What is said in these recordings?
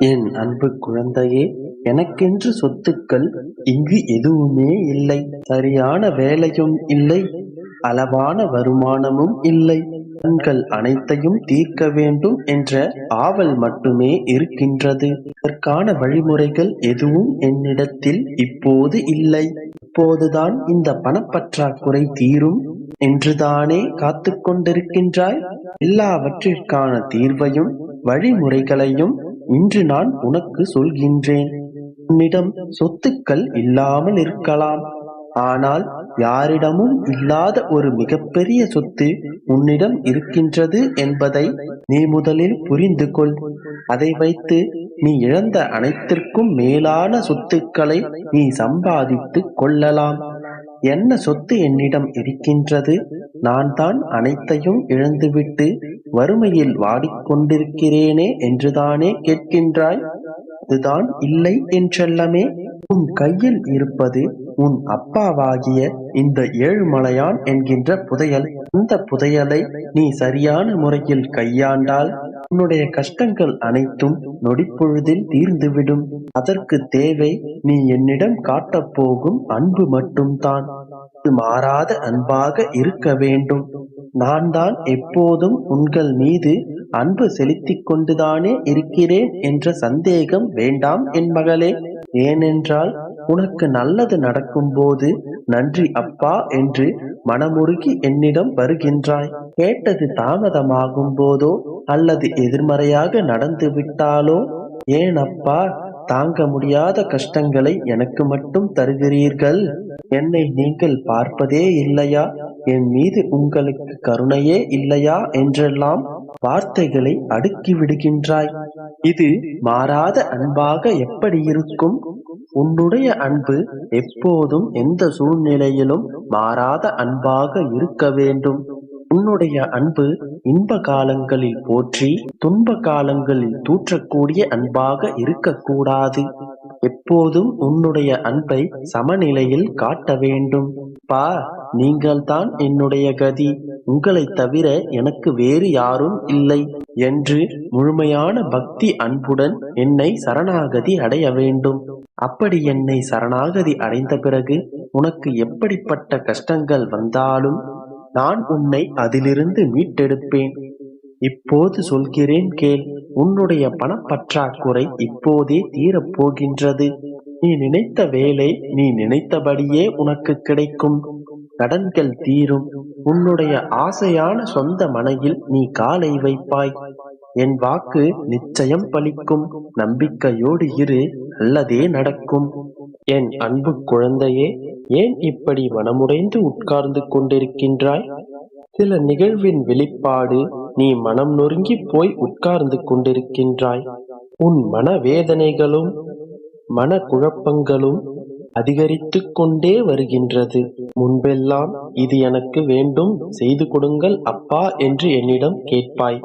என் அன்பு குழந்தையே, எனக்கென்று சொத்துக்கள் இங்கு எதுவுமே இல்லை. சரியான வேலையும் இல்லை, அளவான வருமானமும் இல்லை. கடன்கள் அனைத்தையும் தீர்க்க வேண்டும் என்ற ஆவல் மட்டுமே இருக்கின்றது. அதற்கான வழிமுறைகள் எதுவும் என்னிடத்தில் இப்போது இல்லை. இப்போதுதான் இந்த பணப்பற்றாக்குறை தீரும் என்றுதானே காத்துக் கொண்டிருக்கின்றாய்? எல்லாவற்றிற்கான தீர்வையும் வழிமுறைகளையும் இன்று நான் உனக்கு சொல்கின்றேன். உன்னிடம் சொத்துக்கள் இல்லாமல் இருக்கலாம், ஆனால் யாரிடமும் இல்லாத ஒரு மிகப்பெரிய சொத்து உன்னிடம் இருக்கின்றது என்பதை நீ முதலில் புரிந்து கொள். அதை வைத்து நீ இழந்த அனைத்திற்கும் மேலான சொத்துக்களை நீ சம்பாதித்து கொள்ளலாம். என்ன சொத்து என்னிடம் இருக்கின்றது? நான் தான் அனைத்தையும் இழந்துவிட்டு வறுமையில் வாடிக்கொண்டிருக்கிறேனே என்றுதானே கேட்கின்றாய்? அதுதான் இல்லை என் செல்லமே. உன் கையில் இருப்பது உன் அப்பாவாகிய இந்த ஏழுமலையான் என்கின்ற புதையல். அந்த புதையலை நீ சரியான முறையில் கையாண்டால் உன்னுடைய கஷ்டங்கள் அனைத்தும் நொடிப்பொழுதில் தீர்ந்துவிடும். அதற்கு தேவை நீ என்னிடம் காட்டப் போகும் அன்பு மட்டும்தான். அது மாறாத அன்பாக இருக்க வேண்டும். நான் தான் எப்போதும் உங்கள் மீது அன்பு செலுத்திக் கொண்டுதானே இருக்கிறேன் என்ற சந்தேகம் வேண்டாம் என் மகளே. ஏனென்றால் உனக்கு நல்லது நடக்கும் போது நன்றி அப்பா என்று மனமுருகி என்னிடம் வருகின்றாய். கேட்டது தாமதமாகும் போதோ அல்லது எதிர்மறையாக நடந்து விட்டாலோ, ஏன் அப்பா தாங்க முடியாத கஷ்டங்களை எனக்கு மட்டும் தருகிறீர்கள்? என்னை நீங்கள் பார்ப்பதே இல்லையா? என் மீது உங்களுக்கு கருணையே இல்லையா என்றெல்லாம் வார்த்தைகளை அடுக்கி விடுகின்றாய். இது மாறாத அன்பாக எப்படி இருக்கும்? உன்னுடைய அன்பு எப்போதும் எந்த சூழ்நிலையிலும் மாறாத அன்பாக இருக்க வேண்டும். உன்னுடைய அன்பு இன்ப காலங்களில் போற்றி துன்ப காலங்களில் தூற்றக்கூடிய அன்பாக இருக்கக்கூடாது. எப்போதும் உன்னுடைய அன்பை சமநிலையில் காட்ட வேண்டும். பா, நீங்கள்தான் என்னுடைய கதி, உங்களை தவிர எனக்கு வேறு யாரும் இல்லை என்று முழுமையான பக்தி அன்புடன் என்னை சரணாகதி அடைய வேண்டும். அப்படி என்னை சரணாகதி அடைந்த பிறகு உனக்கு எப்படிப்பட்ட கஷ்டங்கள் வந்தாலும் நான் உன்னை அதிலிருந்து மீட்டெடுப்பேன். இப்போது சொல்கிறேன் கேள். உன்னுடைய பணப்பற்றாக்குறை இப்போதே தீரப்போகின்றது. நீ நினைத்த வேலை நீ நினைத்தபடியே உனக்கு கிடைக்கும். கடன்கள் தீரும். உன்னுடைய ஆசையான சொந்த மனையில் நீ காலை வைப்பாய். என் வாக்கு நிச்சயம் பலிக்கும். நம்பிக்கையோடு இரு, நல்லதே நடக்கும். என் அன்பு குழந்தையே, ஏன் இப்படி மனமுடைந்து உட்கார்ந்து கொண்டிருக்கின்றாய்? சில நிகழ்வின் வெளிப்பாடு நீ மனம் நொறுங்கி போய் உட்கார்ந்து கொண்டிருக்கின்றாய். உன் மனவேதனைகளும் மன குழப்பங்களும் அதிகரித்து கொண்டே வருகின்றது. முன்பெல்லாம் இது எனக்கு வேண்டும், செய்து கொடுங்கள் அப்பா என்று என்னிடம் கேட்பாய்.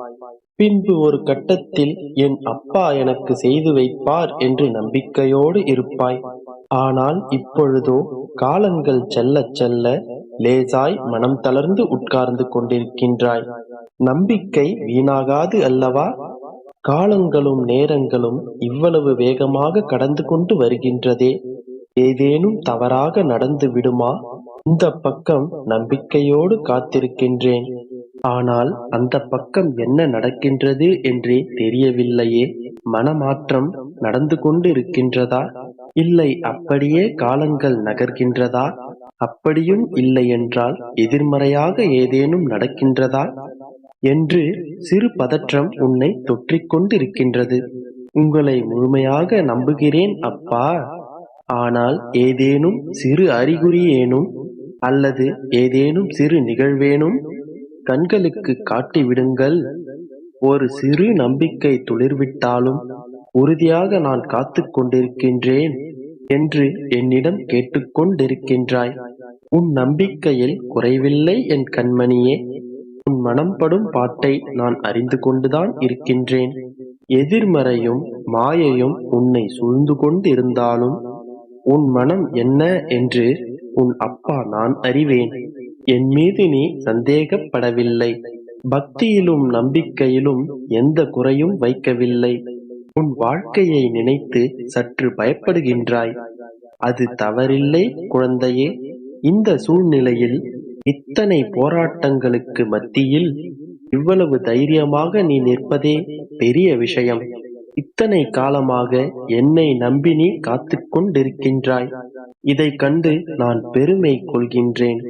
பின்பு ஒரு கட்டத்தில் என் அப்பா எனக்கு செய்து வைப்பார் என்று நம்பிக்கையோடு இருப்பாய். ஆனால் இப்பொழுதோ காலங்கள் செல்ல செல்ல லேசாய் மனம் தளர்ந்து உட்கார்ந்து கொண்டிருக்கின்றாய். நம்பிக்கை வீணாகாது அல்லவா? காலங்களும் நேரங்களும் இவ்வளவு வேகமாக கடந்து கொண்டு வருகின்றதே, ஏதேனும் தவறாக நடந்து விடுமா? இந்த பக்கம் நம்பிக்கையோடு காத்திருக்கின்றேன். ஆனால் அந்த பக்கம் என்ன நடக்கின்றது என்றே தெரியவில்லையே. மனமாற்றம் நடந்து கொண்டு இருக்கின்றதா? இல்லை அப்படியே காலங்கள் நகர்கின்றதா? அப்படியும் இல்லையென்றால் எதிர்மறையாக ஏதேனும் நடக்கின்றதா என்று சிறு பதற்றம் உன்னை தொற்றிக் கொண்டிருக்கின்றது. உங்களை முழுமையாக நம்புகிறேன் அப்பா. ஆனால் ஏதேனும் சிறு அறிகுறியேனும் அல்லது ஏதேனும் சிறு நிகழ்வேனும் கண்களுக்கு காட்டிவிடுங்கள். ஒரு சிறு நம்பிக்கை துளிர்விட்டாலும் உறுதியாக நான் காத்து கொண்டிருக்கின்றேன் என்று என்னிடம் கேட்டுக்கொண்டிருக்கின்றாய். உன் நம்பிக்கையில் குறைவில்லை என் கண்மணியே. உன் மனம் படும் பாட்டை நான் அறிந்து கொண்டுதான் இருக்கின்றேன். எதிர்மறையும் மாயையும் உன்னை சூழ்ந்து கொண்டிருந்தாலும் உன் மனம் என்ன என்று உன் அப்பா நான் அறிவேன். என் மீது நீ சந்தேகப்படவில்லை. பக்தியிலும் நம்பிக்கையிலும் எந்த குறையும் வைக்கவில்லை. உன் வாழ்க்கையை நினைத்து சற்று பயப்படுகின்றாய். அது தவறில்லை குழந்தையே. இந்த சூழ்நிலையில் இத்தனை போராட்டங்களுக்கு மத்தியில் இவ்வளவு தைரியமாக நீ நிற்பதே பெரிய விஷயம். இத்தனை காலமாக என்னை நம்பி நீ காத்துக் கொண்டிருக்கின்றாய். இதைக் கண்டு நான் பெருமை கொள்கின்றேன்.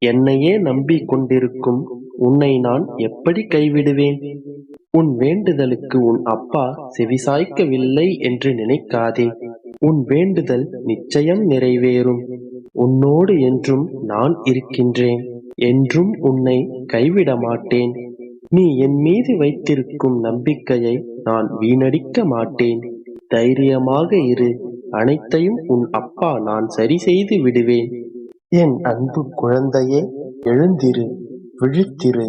என்னையே நம்பிக் கொண்டிருக்கும் உன்னை நான் எப்படி கைவிடுவேன்? உன் வேண்டுதலுக்கு உன் அப்பா செவிசாய்க்கவில்லை என்று நினைக்காதே. உன் வேண்டுதல் நிச்சயம் நிறைவேறும். உன்னோடு என்றும் நான் இருக்கின்றேன். என்றும் உன்னை கைவிட மாட்டேன். நீ என் மீது வைத்திருக்கும் நம்பிக்கையை நான் வீணடிக்க மாட்டேன். தைரியமாக இரு. அனைத்தையும் உன் அப்பா நான் சரி செய்து விடுவேன். என் அன்பு குழந்தையே, எழுந்திரு, விழித்திரு.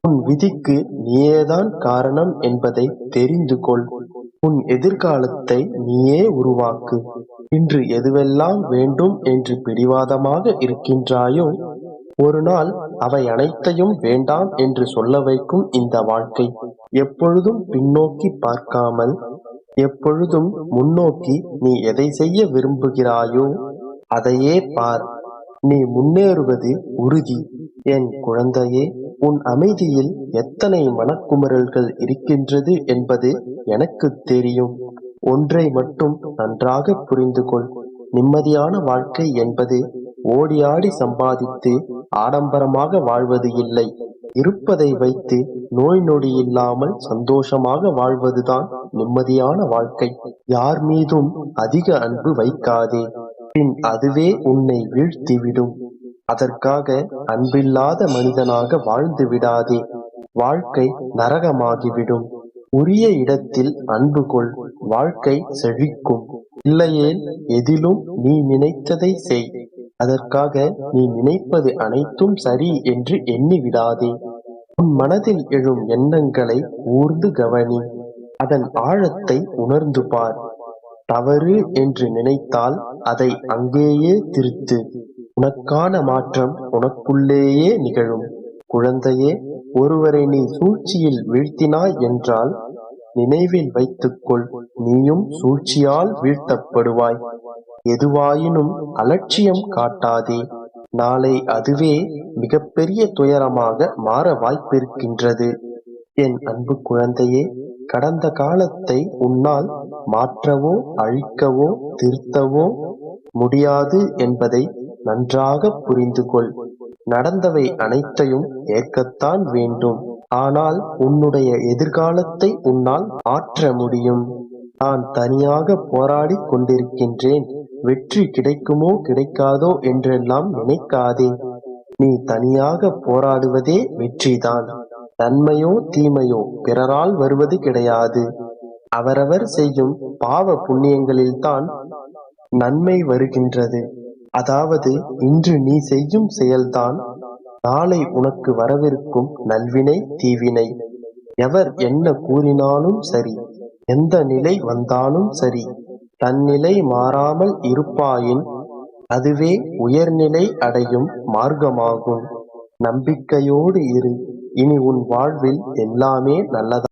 உன் விதிக்கு நீயேதான் காரணம் என்பதை தெரிந்து கொள். உன் எதிர்காலத்தை நீயே உருவாக்கு. இன்று எதுவெல்லாம் வேண்டும் என்று பிடிவாதமாக இருக்கின்றாயோ, ஒரு நாள் அவை அனைத்தையும் வேண்டாம் என்று சொல்ல வைக்கும் இந்த வாழ்க்கை. எப்பொழுதும் பின்னோக்கி பார்க்காமல் எப்பொழுதும் முன்னோக்கி நீ எதை செய்ய விரும்புகிறாயோ அதையே பார். நீ முன்னேறுவது உறுதி. என் குழந்தையே, உன் அமைதியில் எத்தனை மனக்குமுறல்கள் இருக்கின்றது என்பது எனக்கு தெரியும். ஒன்றை மட்டும் நன்றாக புரிந்து கொள். நிம்மதியான வாழ்க்கை என்பது ஓடியாடி சம்பாதித்து ஆடம்பரமாக வாழ்வது இல்லை. இருப்பதை வைத்து நோய் நொடி இல்லாமல் சந்தோஷமாக வாழ்வதுதான் நிம்மதியான வாழ்க்கை. யார் மீதும் அதிக அன்பு வைக்காதே, பின் அதுவே உன்னை வீழ்த்திவிடும். அதற்காக அன்பில்லாத மனிதனாக வாழ்ந்து விடாதே. வாழ்க்கை நரகமாகிவிடும். உரிய இடத்தில் அன்பு கொள். வாழ்க்கை செழிக்கும். இல்லையேல் எதிலும் நீ நினைத்ததை செய். அதற்காக நீ நினைப்பது அனைத்தும் சரி என்று எண்ணிவிடாதே. உன் மனதில் எழும் எண்ணங்களை ஊர்ந்து கவனி. அதன் ஆழத்தை உணர்ந்து பார். தவறு என்று நினைத்தால் அதை அங்கேயே திருத்து. உனக்கான மாற்றம் உனக்குள்ளேயே நிகழும். குழந்தையே, ஒருவரை நீ சூழ்ச்சியில் வீழ்த்தினாய் என்றால் நினைவில் வைத்துக்கொள், நீயும் சூழ்ச்சியால் வீழ்த்தப்படுவாய். எதுவாயினும் அலட்சியம் காட்டாதே. நாளை அதுவே மிகப்பெரிய துயரமாக மாற வாய்ப்பிருக்கின்றது. என் அன்பு குழந்தையே, கடந்த காலத்தை உன்னால் மாற்றவோ அழிக்கவோ திருத்தவோ முடியாது என்பதை நன்றாக புரிந்து கொள். நடந்தவை அனைத்தையும் ஏற்கத்தான் வேண்டும். ஆனால் உன்னுடைய எதிர்காலத்தை உன்னால் மாற்ற முடியும். நான் தனியாக போராடி கொண்டிருக்கின்றேன், வெற்றி கிடைக்குமோ கிடைக்காதோ என்றெல்லாம் நினைக்காதே. நீ தனியாக போராடுவதே வெற்றிதான். நன்மையோ தீமையோ பிறரால் வருவது கிடையாது. அவரவர் செய்யும் பாவ புண்ணியங்களில்தான் நன்மை வருகின்றது. அதாவது இன்று நீ செய்யும் செயல்தான் நாளை உனக்கு வரவிருக்கும் நல்வினை தீவினை. எவர் என்ன கூறினாலும் சரி, எந்த நிலை வந்தாலும் சரி, தன்னிலை மாறாமல் இருப்பாயின் அதுவே உயர்நிலை அடையும் மார்க்கமாகும். நம்பிக்கையோடு இரு. இனி உன் வாழ்வில் எல்லாமே நல்லதாக